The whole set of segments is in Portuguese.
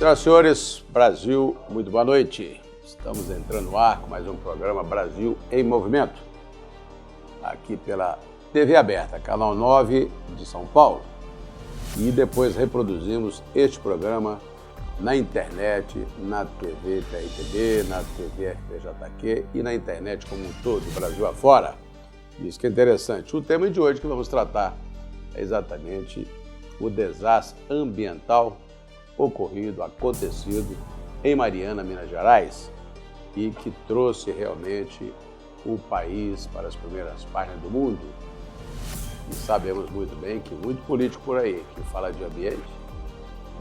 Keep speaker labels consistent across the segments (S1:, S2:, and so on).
S1: Senhoras e senhores, Brasil, muito boa noite. Estamos entrando no ar com mais um programa Brasil em Movimento, aqui pela TV aberta, canal 9 de São Paulo. E depois reproduzimos este programa na internet, na TV TRTB, na TV FPJQ e na internet como um todo, Brasil afora. Isso que é interessante. O tema de hoje que vamos tratar é exatamente o desastre ambiental acontecido em Mariana, Minas Gerais, e que trouxe realmente o país para as primeiras páginas do mundo. E sabemos muito bem que muito político por aí que fala de ambiente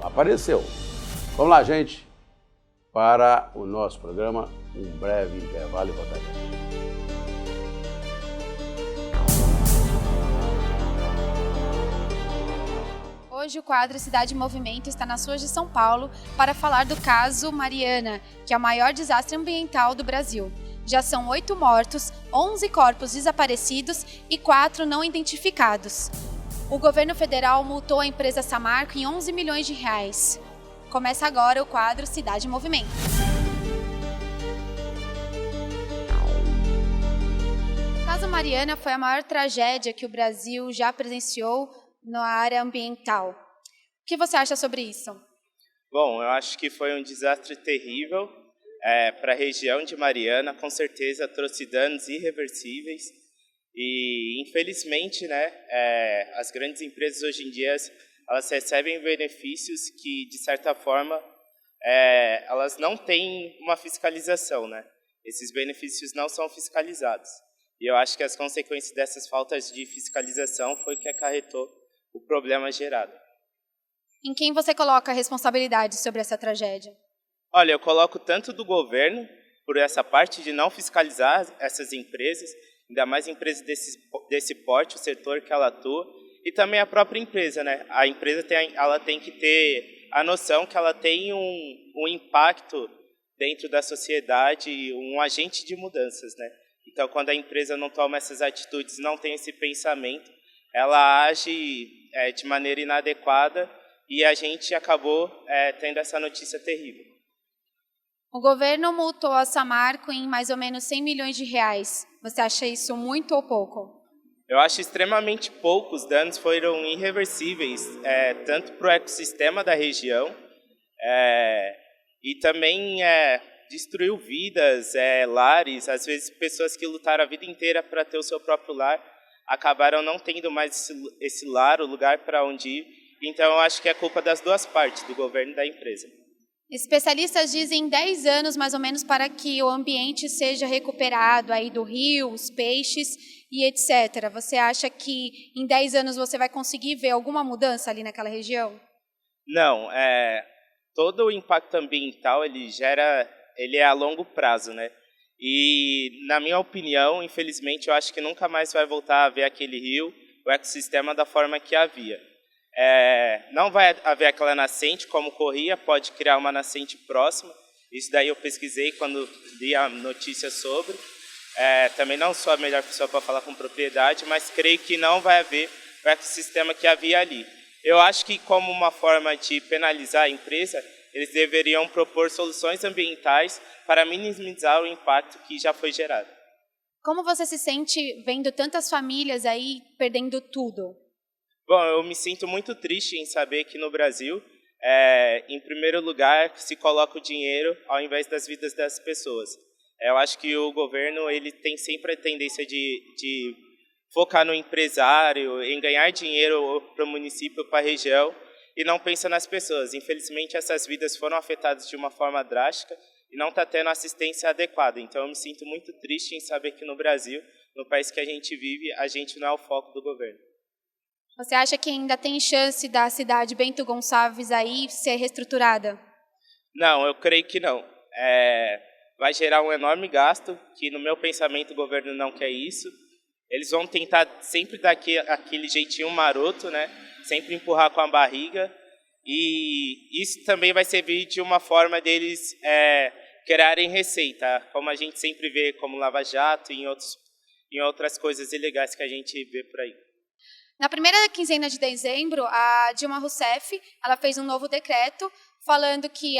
S1: apareceu. Vamos lá, gente, para o nosso programa, um breve intervalo e voltaremos.
S2: Hoje o quadro Cidade em Movimento está nas ruas de São Paulo para falar do caso Mariana, que é o maior desastre ambiental do Brasil. Já são 8 mortos, 11 corpos desaparecidos e 4 não identificados. O governo federal multou a empresa Samarco em 11 milhões de reais. Começa agora o quadro Cidade em Movimento. O caso Mariana foi a maior tragédia que o Brasil já presenciou na área ambiental. O que você acha sobre isso?
S3: Bom, eu acho que foi um desastre terrível para a região de Mariana, com certeza trouxe danos irreversíveis e, infelizmente, as grandes empresas hoje em dia elas recebem benefícios que, de certa forma, elas não têm uma fiscalização, né? Esses benefícios não são fiscalizados. E eu acho que as consequências dessas faltas de fiscalização foi que acarretou o problema gerado.
S2: Em quem você coloca a responsabilidade sobre essa tragédia?
S3: Olha, eu coloco tanto do governo, por essa parte de não fiscalizar essas empresas, ainda mais empresas desse porte, o setor que ela atua, e também a própria empresa, né? A empresa ela tem que ter a noção que ela tem um impacto dentro da sociedade, um agente de mudanças, né? Então, quando a empresa não toma essas atitudes, não tem esse pensamento, ela age de maneira inadequada e a gente acabou tendo essa notícia terrível.
S2: O governo multou a Samarco em mais ou menos 100 milhões de reais. Você acha isso muito ou pouco?
S3: Eu acho extremamente pouco. Os danos foram irreversíveis, tanto para o ecossistema da região e também destruiu vidas, lares. Às vezes, pessoas que lutaram a vida inteira para ter o seu próprio lar acabaram não tendo mais esse lar, o lugar para onde ir. Então, eu acho que é culpa das duas partes, do governo e da empresa.
S2: Especialistas dizem 10 anos, mais ou menos, para que o ambiente seja recuperado aí do rio, os peixes e etc. Você acha que em 10 anos você vai conseguir ver alguma mudança ali naquela região?
S3: Não, todo o impacto ambiental ele é a longo prazo, né? E, na minha opinião, infelizmente, eu acho que nunca mais vai voltar a ver aquele rio, o ecossistema da forma que havia. Não vai haver aquela nascente como corria, pode criar uma nascente próxima. Isso daí eu pesquisei quando li a notícia sobre. Também não sou a melhor pessoa para falar com propriedade, mas creio que não vai haver o ecossistema que havia ali. Eu acho que, como uma forma de penalizar a empresa, eles deveriam propor soluções ambientais para minimizar o impacto que já foi gerado.
S2: Como você se sente vendo tantas famílias aí perdendo tudo?
S3: Bom, eu me sinto muito triste em saber que no Brasil, em primeiro lugar, se coloca o dinheiro ao invés das vidas das pessoas. Eu acho que o governo ele tem sempre a tendência de focar no empresário, em ganhar dinheiro para o município, para a região, e não pensa nas pessoas. Infelizmente, essas vidas foram afetadas de uma forma drástica e não está tendo assistência adequada. Então, eu me sinto muito triste em saber que no Brasil, no país que a gente vive, a gente não é o foco do governo.
S2: Você acha que ainda tem chance da cidade Bento Gonçalves aí ser reestruturada?
S3: Não, eu creio que não. Vai gerar um enorme gasto, que no meu pensamento o governo não quer isso. Eles vão tentar sempre dar aquele jeitinho maroto, né? Sempre empurrar com a barriga, e isso também vai servir de uma forma deles criarem receita, como a gente sempre vê como Lava Jato e em outras coisas ilegais que a gente vê por aí.
S2: Na primeira quinzena de dezembro, a Dilma Rousseff ela fez um novo decreto falando que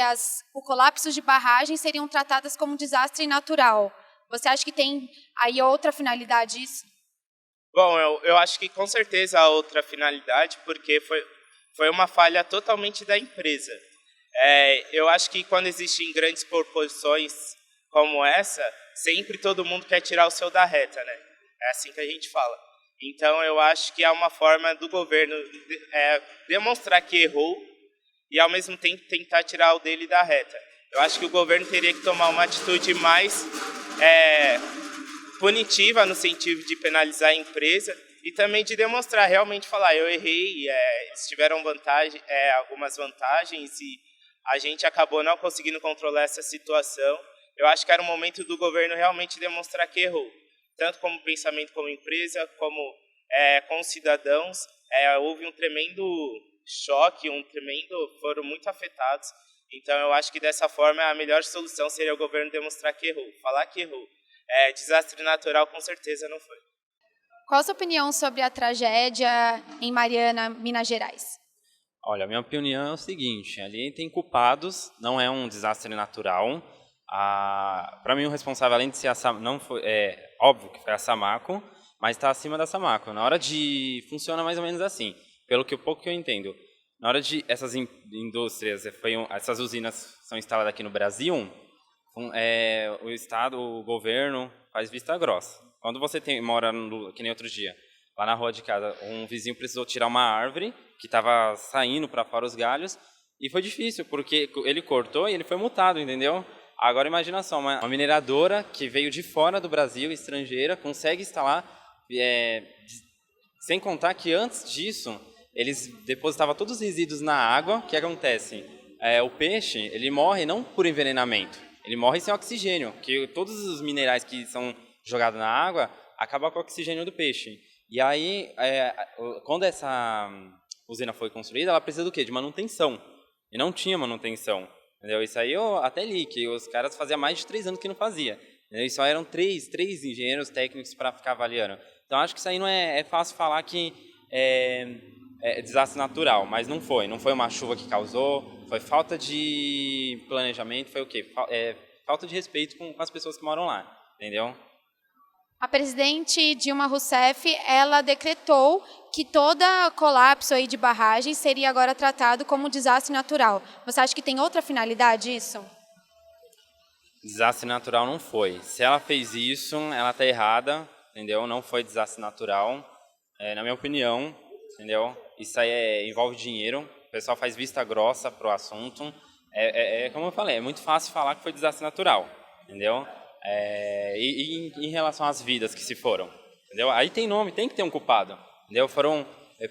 S2: o colapso de barragens seriam tratadas como desastre natural. Você acha que tem aí outra finalidade isso?
S3: Bom, eu acho que com certeza há outra finalidade, porque foi uma falha totalmente da empresa. Eu acho que quando existem grandes proporções como essa, sempre todo mundo quer tirar o seu da reta, né? É assim que a gente fala. Então, eu acho que há uma forma do governo demonstrar que errou e, ao mesmo tempo, tentar tirar o dele da reta. Eu acho que o governo teria que tomar uma atitude mais punitiva, no sentido de penalizar a empresa e também de demonstrar, realmente falar, eu errei, eles tiveram algumas vantagens e a gente acabou não conseguindo controlar essa situação. Eu acho que era o momento do governo realmente demonstrar que errou, tanto como pensamento como empresa, como com os cidadãos. Houve um tremendo choque, foram muito afetados. Então, eu acho que dessa forma a melhor solução seria o governo demonstrar que errou, falar que errou. Desastre natural, com certeza, não foi.
S2: Qual a sua opinião sobre a tragédia em Mariana, Minas Gerais?
S4: Olha, a minha opinião é o seguinte, ali tem culpados, não é um desastre natural. Para mim, o responsável, além de ser óbvio que foi a Samarco, mas está acima da Samarco. Na hora de... Funciona mais ou menos assim, pelo que pouco que eu entendo. Na hora de essas indústrias, essas usinas são instaladas aqui no Brasil, o Estado, o governo, faz vista grossa. Quando você mora, que nem outro dia, lá na rua de casa, um vizinho precisou tirar uma árvore que estava saindo para fora os galhos, e foi difícil, porque ele cortou e ele foi multado, entendeu? Agora imagina só, uma mineradora que veio de fora do Brasil, estrangeira, consegue instalar, sem contar que antes disso, eles depositavam todos os resíduos na água. O que acontece? O peixe, ele morre não por envenenamento, ele morre sem oxigênio, porque todos os minerais que são jogados na água acabam com o oxigênio do peixe. E aí, quando essa usina foi construída, ela precisa do quê? De manutenção. E não tinha manutenção. Entendeu? Isso aí eu até li, que os caras faziam mais de 3 anos que não fazia. Entendeu? E só eram três engenheiros técnicos para ficar avaliando. Então, acho que isso aí não é fácil falar que é desastre natural, mas não foi. Não foi uma chuva que causou, foi falta de planejamento, foi o quê? Falta de respeito com as pessoas que moram lá, entendeu?
S2: A presidente Dilma Rousseff, ela decretou que todo colapso aí de barragem seria agora tratado como desastre natural. Você acha que tem outra finalidade isso?
S4: Desastre natural não foi. Se ela fez isso, ela está errada, entendeu? Não foi desastre natural, na minha opinião, entendeu? Isso aí envolve dinheiro, o pessoal faz vista grossa pro assunto. Como eu falei, é muito fácil falar que foi desastre natural, entendeu? E em relação às vidas que se foram, entendeu? Aí tem nome, tem que ter um culpado, entendeu?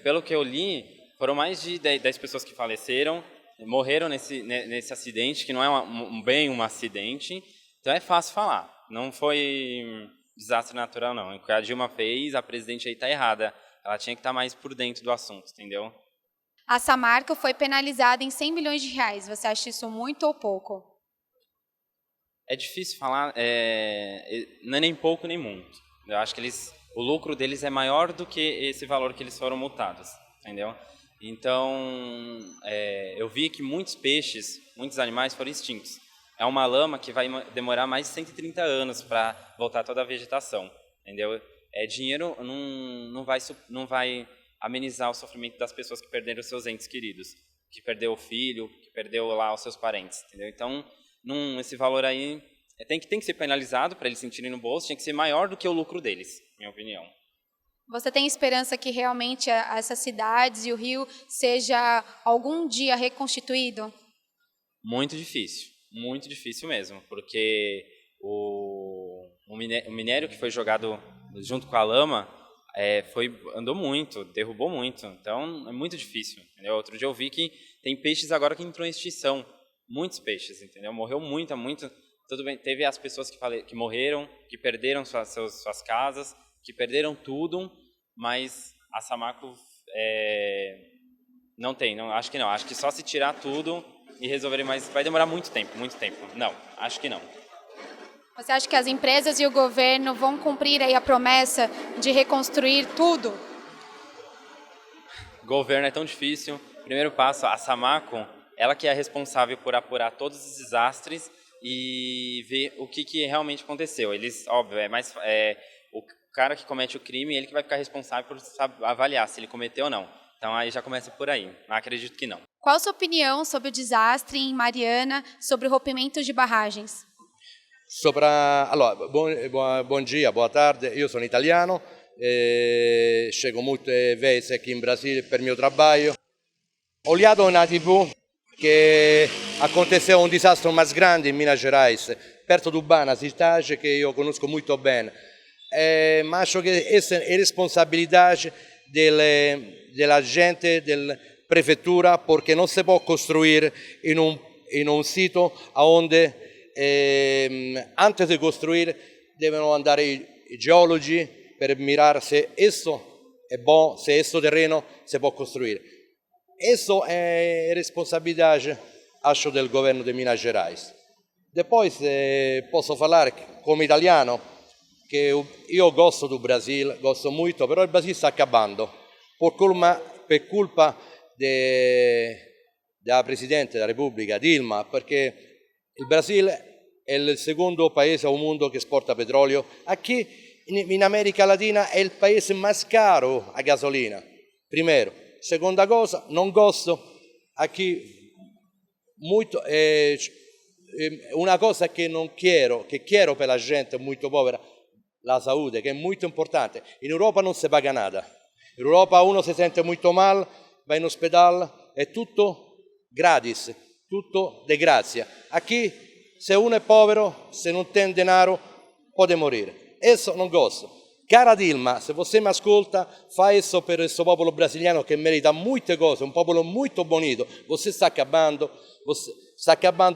S4: Pelo que eu li, foram mais de 10 pessoas que faleceram, morreram nesse acidente, que não é bem um acidente, então é fácil falar. Não foi desastre natural, não. O que a Dilma fez, a presidente aí está errada. Ela tinha que estar mais por dentro do assunto, entendeu?
S2: A Samarco foi penalizada em 100 milhões de reais. Você acha isso muito ou pouco?
S4: É difícil falar, não é nem pouco nem muito. Eu acho que o lucro deles é maior do que esse valor que eles foram multados, entendeu? Então, eu vi que muitos peixes, muitos animais foram extintos. É uma lama que vai demorar mais de 130 anos para voltar toda a vegetação, entendeu? Dinheiro não vai amenizar o sofrimento das pessoas que perderam os seus entes queridos, que perdeu o filho, que perdeu lá os seus parentes, entendeu? Então, esse valor aí tem que ser penalizado para eles sentirem no bolso, tinha que ser maior do que o lucro deles, minha opinião.
S2: Você tem esperança que realmente essas cidades e o Rio seja algum dia reconstituído?
S4: Muito difícil mesmo, porque o minério que foi jogado junto com a lama andou muito, derrubou muito, então é muito difícil, entendeu? Outro dia eu vi que tem peixes agora que entrou em extinção, muitos peixes, entendeu? Morreu muito, tudo bem, teve as pessoas que morreram, que perderam suas casas, que perderam tudo, mas a Samarco acho que só se tirar tudo e resolver, mas vai demorar muito tempo, não, acho que não.
S2: Você acha que as empresas e o governo vão cumprir aí a promessa de reconstruir tudo?
S4: Governo é tão difícil. Primeiro passo, a Samarco, ela que é responsável por apurar todos os desastres e ver o que realmente aconteceu. Eles, óbvio, o cara que comete o crime, ele que vai ficar responsável por avaliar se ele cometeu ou não. Então aí já começa por aí. Mas acredito que não.
S2: Qual a sua opinião sobre o desastre em Mariana, sobre o rompimento de barragens?
S5: Allora, buon dia, boa tarde, io sono italiano, chego molte vezes aqui em Brasília per mio trabalho. Olhado na TV che aconteceu um desastre mais grande em Minas Gerais, perto de Urbana, cidade que eu conosco muito bem. Ma acho che essa è responsabilidade della gente, della prefeitura, perché non si può costruire in un sito onde antes di costruire devono andare i geologi per mirare se esso è buono, se esso terreno si può costruire. Isso è responsabilidade, acho, del governo di Minas Gerais. Depois posso falar come italiano che io gosto do Brasil, gosto muito, però il Brasile sta acabando per colpa della Presidente della Repubblica Dilma, perché il Brasile è il secondo paese al mondo che esporta petrolio. Aqui in America Latina è il paese più caro a gasolina. Primeiro. Segunda cosa, non gosto aqui muito, una cosa che non quiero, che quiero per la gente molto povera, la salute, che è molto importante. In Europa non si paga nada. In Europa uno si sente molto male, va in ospedale, è tutto gratis, tutto de grazia. Aqui, se uno è povero, se non tem denaro, può morire. Eso non gosto. Cara Dilma, se você mi ascolta, fa isso per questo popolo brasiliano che merita molte cose, un popolo molto bonito. Você sta acabando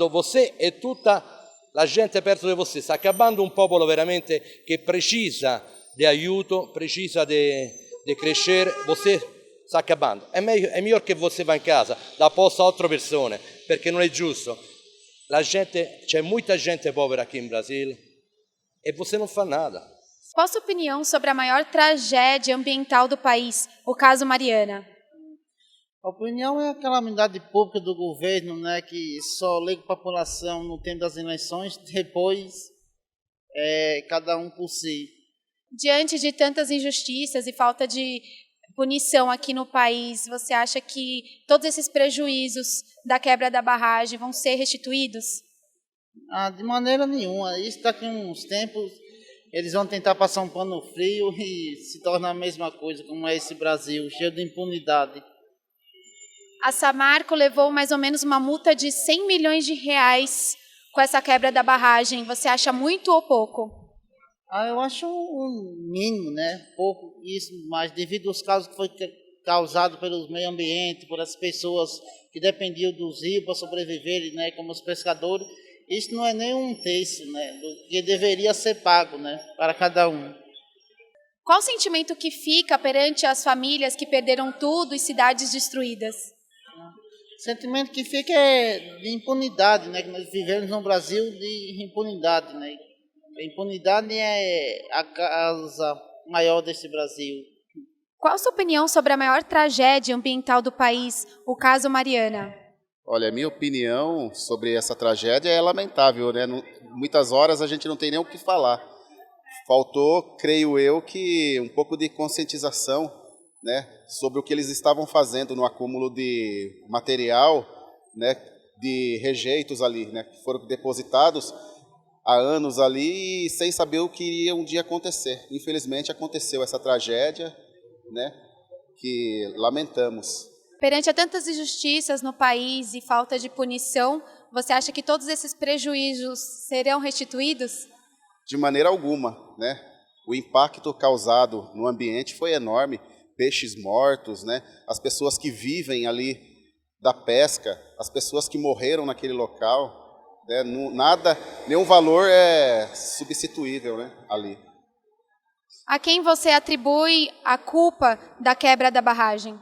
S5: você e tutta la gente perto di você. Sta acabando un popolo veramente che precisa di aiuto, precisa di crescere. Você sta acabando. È meglio che você vá in casa, dà posto a altre persone, perché non è giusto. C'è molta gente povera aqui in Brasile e você non fa nada.
S2: Qual a sua opinião sobre a maior tragédia ambiental do país, o caso Mariana?
S6: A opinião é a calamidade pública do governo, né, que só liga a população no tempo das eleições, depois cada um por si.
S2: Diante de tantas injustiças e falta de punição aqui no país, você acha que todos esses prejuízos da quebra da barragem vão ser restituídos?
S6: De maneira nenhuma. Isso daqui a uns tempos eles vão tentar passar um pano frio e se tornar a mesma coisa, como é esse Brasil, cheio de impunidade.
S2: A Samarco levou mais ou menos uma multa de 100 milhões de reais com essa quebra da barragem. Você acha muito ou pouco?
S6: Eu acho um mínimo, né? Pouco isso, mas devido aos casos que foi causado pelo meio ambiente, por as pessoas que dependiam dos rios para sobreviverem, né, como os pescadores, isso não é nem um terço, né, do que deveria ser pago, né, para cada um.
S2: Qual o sentimento que fica perante as famílias que perderam tudo e cidades destruídas?
S6: O sentimento que fica é de impunidade, né, que nós vivemos no Brasil de impunidade, né. A impunidade é a causa maior desse Brasil.
S2: Qual a sua opinião sobre a maior tragédia ambiental do país, o caso Mariana?
S7: Olha, a minha opinião sobre essa tragédia é lamentável, né? Muitas horas a gente não tem nem o que falar. Faltou, creio eu, que um pouco de conscientização, né, sobre o que eles estavam fazendo no acúmulo de material, né, de rejeitos ali, né, que foram depositados há anos ali e sem saber o que iria um dia acontecer. Infelizmente aconteceu essa tragédia, né, que lamentamos.
S2: Perante a tantas injustiças no país e falta de punição, você acha que todos esses prejuízos serão restituídos?
S7: De maneira alguma, né? O impacto causado no ambiente foi enorme, peixes mortos, né? As pessoas que vivem ali da pesca, as pessoas que morreram naquele local, né? Nada, nenhum valor é substituível, né, ali.
S2: A quem você atribui a culpa da quebra da barragem?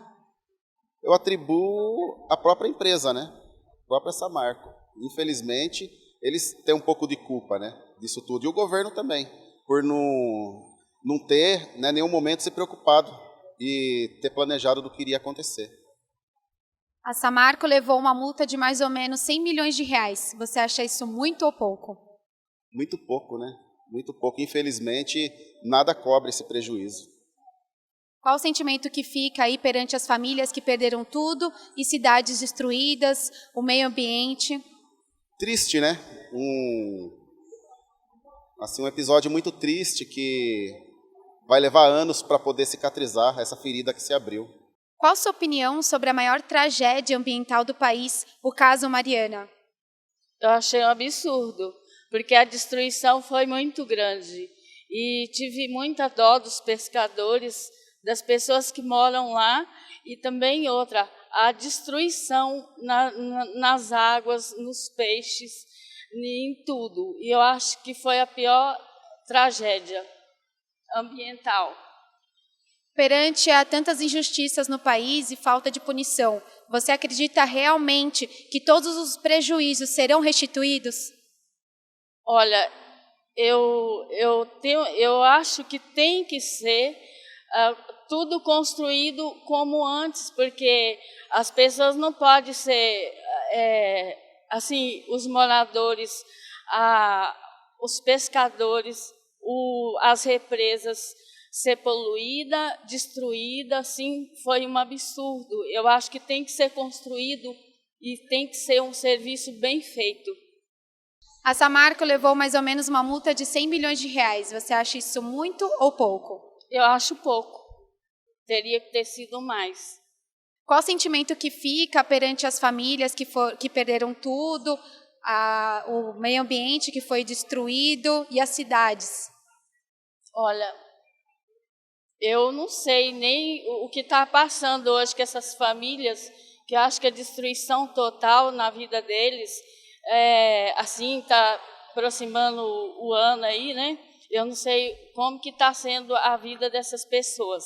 S7: Eu atribuo à própria empresa, né? A própria Samarco. Infelizmente, eles têm um pouco de culpa, né, disso tudo. E o governo também, por não ter, né, nenhum momento se preocupado e ter planejado do que iria acontecer.
S2: A Samarco levou uma multa de mais ou menos 100 milhões de reais. Você acha isso muito ou pouco?
S7: Muito pouco, né? Muito pouco. Infelizmente, nada cobre esse prejuízo.
S2: Qual o sentimento que fica aí perante as famílias que perderam tudo e cidades destruídas, o meio ambiente?
S7: Triste, né? Um episódio muito triste que vai levar anos para poder cicatrizar essa ferida que se abriu.
S2: Qual a sua opinião sobre a maior tragédia ambiental do país, o caso Mariana?
S8: Eu achei um absurdo, porque a destruição foi muito grande e tive muita dó dos pescadores, das pessoas que moram lá e também a destruição nas águas, nos peixes, em tudo. E eu acho que foi a pior tragédia ambiental.
S2: Perante a tantas injustiças no país e falta de punição, você acredita realmente que todos os prejuízos serão restituídos?
S8: Olha, eu acho que tem que ser tudo construído como antes, porque as pessoas não podem ser assim, os moradores, os pescadores, as represas ser poluída, destruída, assim, foi um absurdo. Eu acho que tem que ser construído e tem que ser um serviço bem feito.
S2: A Samarco levou mais ou menos uma multa de 100 milhões de reais. Você acha isso muito ou pouco?
S8: Eu acho pouco. Teria que ter sido mais.
S2: Qual o sentimento que fica perante as famílias que perderam tudo, o meio ambiente que foi destruído e as cidades?
S8: Olha, eu não sei nem o que está passando hoje com essas famílias, que eu acho que a destruição total na vida deles, assim, está aproximando o ano aí, né? Eu não sei como que está sendo a vida dessas pessoas.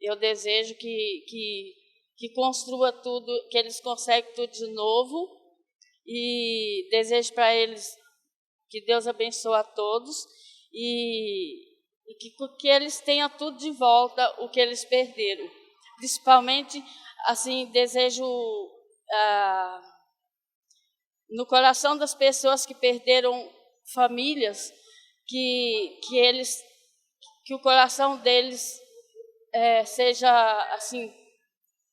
S8: Eu desejo que construa tudo, que eles conseguem tudo de novo e desejo para eles que Deus abençoe a todos e que eles tenham tudo de volta o que eles perderam. Principalmente, assim, desejo no coração das pessoas que perderam famílias, que o coração deles seja assim,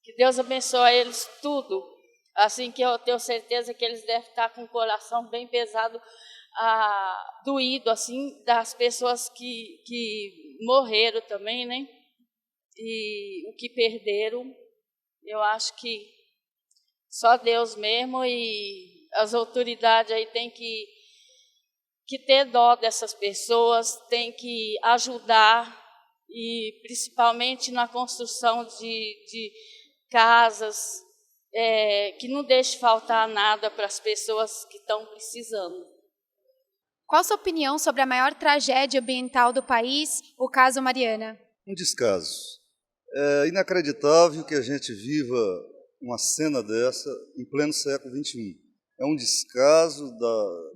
S8: que Deus abençoe eles tudo, assim, que eu tenho certeza que eles devem estar com o coração bem pesado, doído, assim, das pessoas que morreram também, né? E o que perderam, eu acho que só Deus mesmo e as autoridades aí têm que ter dó dessas pessoas, tem que ajudar, e principalmente na construção de casas, que não deixe faltar nada para as pessoas que estão precisando.
S2: Qual a sua opinião sobre a maior tragédia ambiental do país, o caso Mariana?
S9: Um descaso. É inacreditável que a gente viva uma cena dessa em pleno século XXI. É um descaso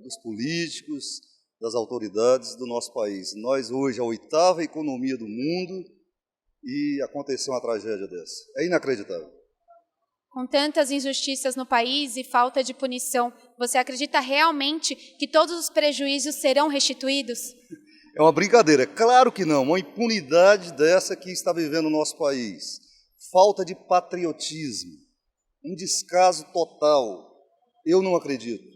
S9: dos políticos, das autoridades do nosso país. Nós hoje, a 8ª economia do mundo, e aconteceu uma tragédia dessa. É inacreditável.
S2: Com tantas injustiças no país e falta de punição, você acredita realmente que todos os prejuízos serão restituídos?
S9: É uma brincadeira. Claro que não. Uma impunidade dessa que está vivendo o nosso país. Falta de patriotismo. Um descaso total. Eu não acredito.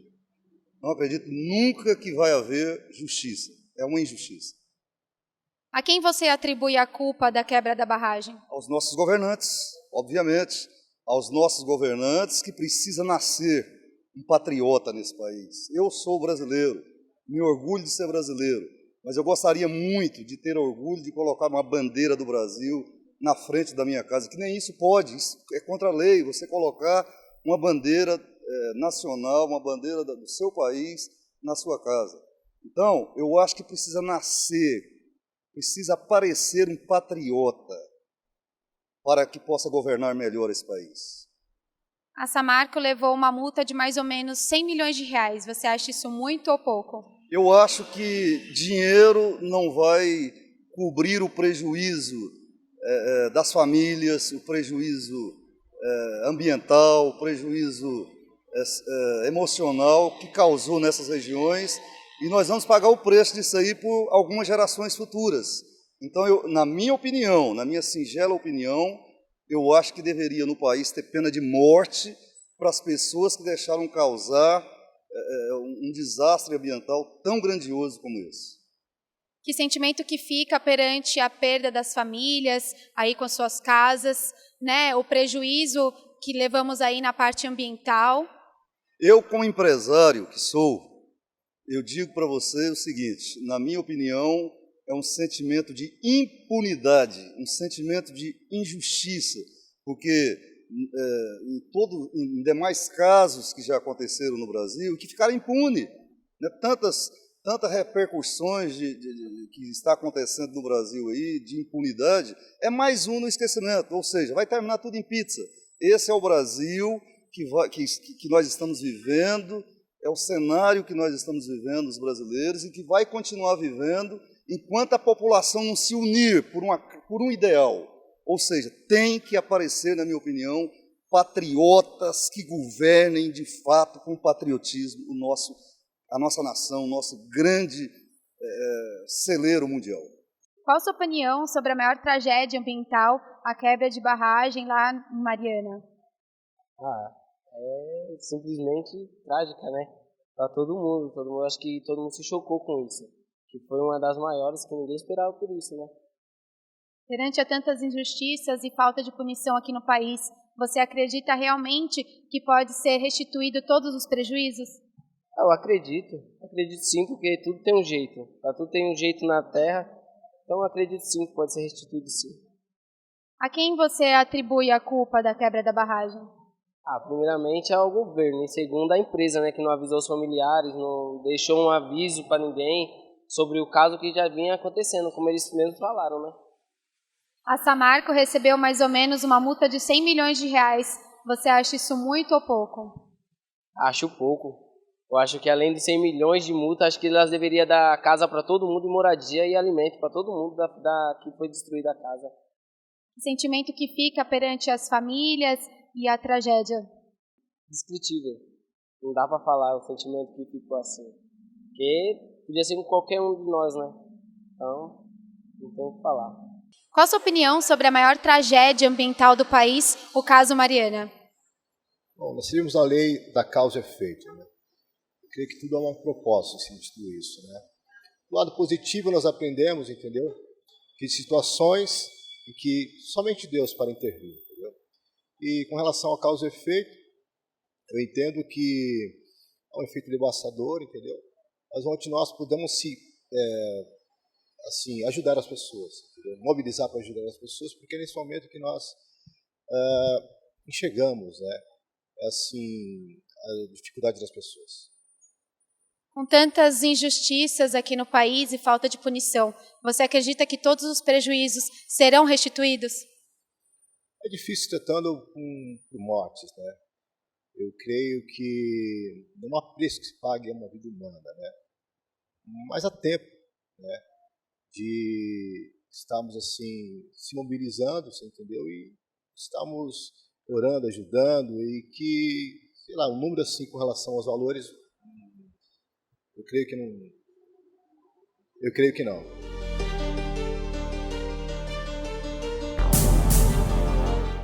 S9: Não acredito nunca que vai haver justiça. É uma injustiça.
S2: A quem você atribui a culpa da quebra da barragem?
S9: Aos nossos governantes, obviamente. Aos nossos governantes, que precisa nascer um patriota nesse país. Eu sou brasileiro, me orgulho de ser brasileiro, mas eu gostaria muito de ter orgulho de colocar uma bandeira do Brasil na frente da minha casa, que nem isso pode, isso é contra a lei, você colocar uma bandeira nacional, uma bandeira do seu país na sua casa. Então, eu acho que precisa nascer, precisa aparecer um patriota, para que possa governar melhor esse país.
S2: A Samarco levou uma multa de mais ou menos 100 milhões de reais. Você acha isso muito ou pouco?
S9: Eu acho que dinheiro não vai cobrir o prejuízo das famílias, o prejuízo ambiental, prejuízo emocional que causou nessas regiões, e nós vamos pagar o preço disso aí por algumas gerações futuras. Então, na minha opinião, na minha singela opinião, eu acho que deveria no país ter pena de morte para as pessoas que deixaram causar um desastre ambiental tão grandioso como esse.
S2: Que sentimento que fica perante a perda das famílias, aí com suas casas, né? O prejuízo que levamos aí na parte ambiental.
S9: Eu, como empresário que sou, eu digo para você o seguinte, na minha opinião, é um sentimento de impunidade, um sentimento de injustiça, porque em demais casos que já aconteceram no Brasil, que ficaram impunes, né? Tantas repercussões que está acontecendo no Brasil aí, de impunidade, é mais um no esquecimento, ou seja, vai terminar tudo em pizza. Esse é o Brasil que nós estamos vivendo, é o cenário que nós estamos vivendo, os brasileiros, e que vai continuar vivendo enquanto a população não se unir por um ideal. Ou seja, tem que aparecer, na minha opinião, patriotas que governem de fato com patriotismo a nossa nação, o nosso grande celeiro mundial.
S2: Qual a sua opinião sobre a maior tragédia ambiental, a quebra de barragem lá em Mariana?
S10: É simplesmente trágica, né? Para todo mundo, acho que todo mundo se chocou com isso, que foi uma das maiores que ninguém esperava por isso, né?
S2: Perante a tantas injustiças e falta de punição aqui no país, você acredita realmente que pode ser restituído todos os prejuízos?
S10: Eu acredito sim, porque tudo tem um jeito, tudo tem um jeito na Terra, então eu acredito sim que pode ser restituído sim.
S2: A quem você atribui a culpa da quebra da barragem?
S10: Primeiramente ao governo, e segundo a empresa, né, que não avisou os familiares, não deixou um aviso para ninguém sobre o caso que já vinha acontecendo, como eles mesmos falaram, né?
S2: A Samarco recebeu mais ou menos uma multa de 100 milhões de reais. Você acha isso muito ou pouco?
S10: Acho pouco. Eu acho que além de 100 milhões de multa, acho que elas deveriam dar casa para todo mundo e moradia e alimento para todo mundo que foi destruída a casa.
S2: O sentimento que fica perante as famílias e a tragédia?
S10: Descritível. Não dá para falar o sentimento que ficou assim. Porque podia ser com qualquer um de nós, né? Então, não tem o que falar.
S2: Qual a sua opinião sobre a maior tragédia ambiental do país, o caso Mariana?
S11: Bom, nós temos a lei da causa e efeito, né? Eu creio que tudo há um propósito em cima de tudo isso, né? Do lado positivo nós aprendemos, entendeu? Que situações em que somente Deus para intervir, entendeu? E com relação à causa e efeito, eu entendo que é um efeito devastador, entendeu? Mas onde nós podemos ajudar as pessoas, entendeu? Mobilizar para ajudar as pessoas, porque é nesse momento que nós enxergamos, né, a dificuldade das pessoas.
S2: Com tantas injustiças aqui no país e falta de punição, você acredita que todos os prejuízos serão restituídos?
S11: É difícil tratando por mortes, né? Eu creio que não há preço que se pague a uma vida humana, né? Mas há tempo, né, de estarmos assim se mobilizando, você entendeu? E estamos orando, ajudando, e que, sei lá, um número assim com relação aos valores, eu creio que não. Eu creio que não.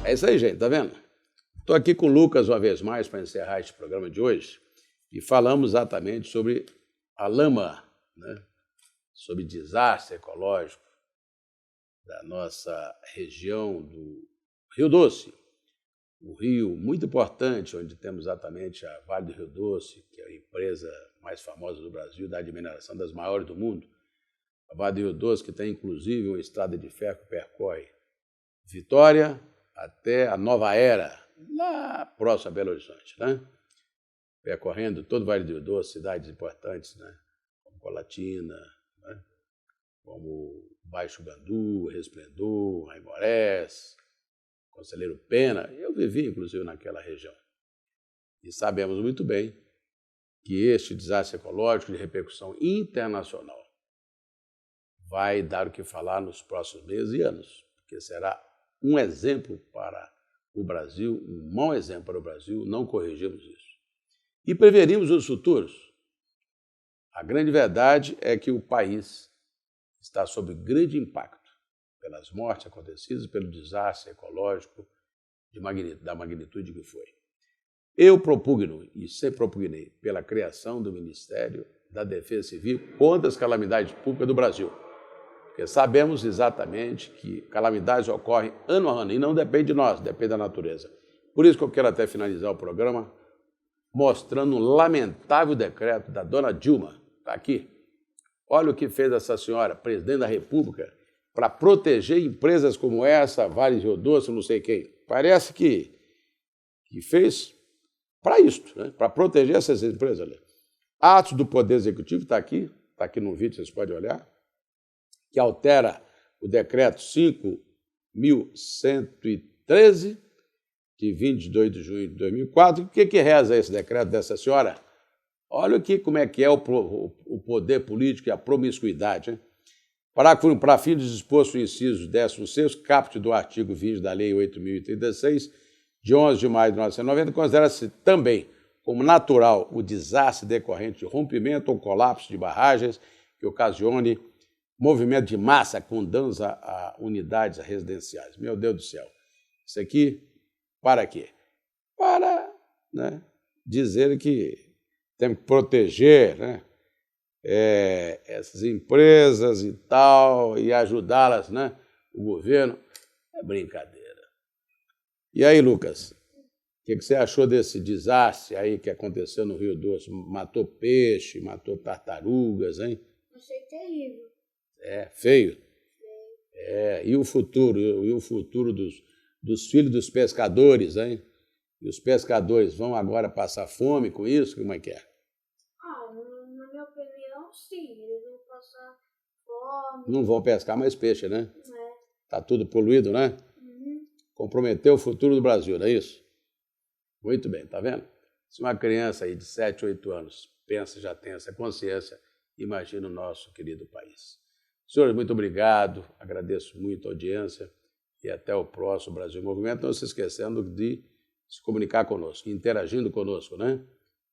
S1: É isso aí, gente, tá vendo? Estou aqui com o Lucas uma vez mais para encerrar este programa de hoje e falamos exatamente sobre a lama, né? Sobre desastre ecológico da nossa região do Rio Doce, um rio muito importante, onde temos exatamente a Vale do Rio Doce, que é a empresa mais famosa do Brasil, da mineração das maiores do mundo. A Vale do Rio Doce, que tem inclusive uma estrada de ferro que percorre Vitória até a Nova Era, lá próximo a Belo Horizonte, né? Percorrendo todo o Vale do Rio Doce, cidades importantes, né? Como Colatina, né? Como Baixo Gandu, Resplendor, Aimorés, Conselheiro Pena. Eu vivi, inclusive, naquela região. E sabemos muito bem que este desastre ecológico de repercussão internacional vai dar o que falar nos próximos meses e anos, porque será um exemplo para o Brasil, um mau exemplo para o Brasil, não corrigimos isso. E prevenimos os futuros. A grande verdade é que o país está sob grande impacto pelas mortes acontecidas, pelo desastre ecológico da magnitude que foi. Eu propugno, e sempre propugnei, pela criação do Ministério da Defesa Civil contra as calamidades públicas do Brasil. Porque sabemos exatamente que calamidades ocorrem ano a ano e não depende de nós, depende da natureza. Por isso que eu quero até finalizar o programa mostrando um lamentável decreto da dona Dilma. Está aqui. Olha o que fez essa senhora, presidente da República, para proteger empresas como essa, Vale Rio Doce, não sei quem. Parece que fez para isso, né? Para proteger essas empresas ali. Atos do Poder Executivo, está aqui no vídeo, vocês podem olhar, que altera o decreto 5.113, de 22 de junho de 2004. O que reza esse decreto dessa senhora? Olha aqui como é que é o poder político e a promiscuidade. Hein? Parágrafo 1. Para fins disposto no inciso 16º, caput do artigo 20 da Lei 8.036, de 11 de maio de 1990, considera-se também como natural o desastre decorrente de rompimento ou colapso de barragens que ocasione movimento de massa com danos a unidades residenciais. Meu Deus do céu. Isso aqui, para quê? Para, né, dizer que temos que proteger, né, essas empresas e tal, e ajudá-las, né, o governo. É brincadeira. E aí, Lucas, o que você achou desse desastre aí que aconteceu no Rio Doce? Matou peixe, matou tartarugas, hein?
S12: Achei terrível.
S1: É, feio. E o futuro? E o futuro dos filhos dos pescadores, hein? E os pescadores vão agora passar fome com isso? Como é que é?
S12: Na minha opinião, sim. Eles vão passar fome.
S1: Não vão pescar mais peixe, né? Tá tudo poluído, né?
S12: Uhum.
S1: Comprometeu o futuro do Brasil, não é isso? Muito bem, tá vendo? Se uma criança aí de 7, 8 anos pensa, já tem essa consciência, imagina o nosso querido país. Senhores, muito obrigado, agradeço muito a audiência e até o próximo Brasil em Movimento. Não se esquecendo de se comunicar conosco, interagindo conosco, né?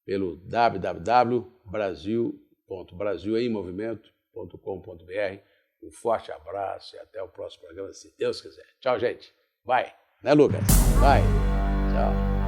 S1: Pelo www.brasil.brasilemmovimento.com.br. Um forte abraço e até o próximo programa, se Deus quiser. Tchau, gente. Vai, né, Lucas? Vai. Tchau.